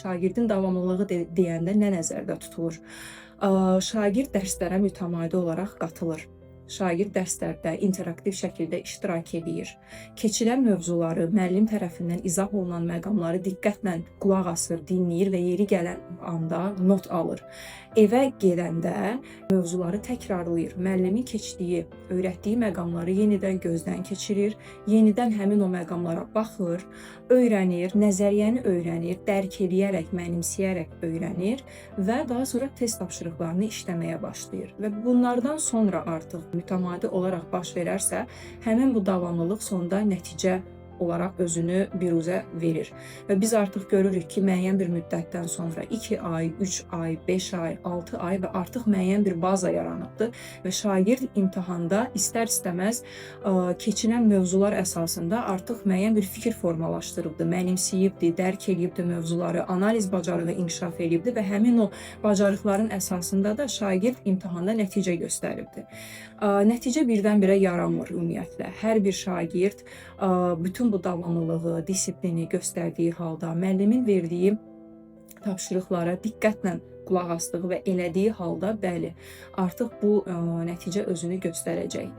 şagirdin davamlılığı deyəndə nə nəzərdə tutulur? Şagird dərslərə mütəmadi olaraq qatılır. Şagird dərslərdə interaktiv şəkildə iştirak edir. Keçirilən mövzuları, müəllim tərəfindən izah olunan məqamları diqqətlə qulaq asır, dinləyir və yeri gələn anda not alır. Evə gedəndə mövzuları təkrarlayır. Müəllimin keçdiyi, öyrətdiyi məqamları yenidən gözdən keçirir, yenidən həmin o məqamlara baxır, öyrənir, nəzəriyyəni öyrənir, dərk eləyərək, mənimsəyərək öyrənir və daha sonra test tapşırıqlarını işləməyə başlayır. Və bunlardan sonra artıq mütəmadi olaraq baş verərsə, həmin bu davamlılıq sonda nəticə olaraq özünü biruzə verir. Və biz artıq görürük ki, müəyyən bir müddətdən sonra 2 ay, 3 ay, 5 ay, 6 ay və artıq müəyyən bir baza yaranıbdır və şagird imtahanda istər-istəməz keçirilən mövzular əsasında artıq müəyyən bir fikir formalaşdırıbdır, mənimsəyibdir, dərk eləyibdir mövzuları, analiz bacarığı inkişaf eləyibdir və həmin o bacarıqların əsasında da şagird imtahanda nəticə göstəribdir. Nəticə birdən-birə yaranmır ümumiyyətlə. Hər bir şagird bütün bu davamlılığı, disiplini göstərdiyi halda, müəllimin verdiyi tapşırıqlara diqqətlə qulaq asdığı və elədiyi halda, bəli, artıq bu nəticə özünü göstərəcək.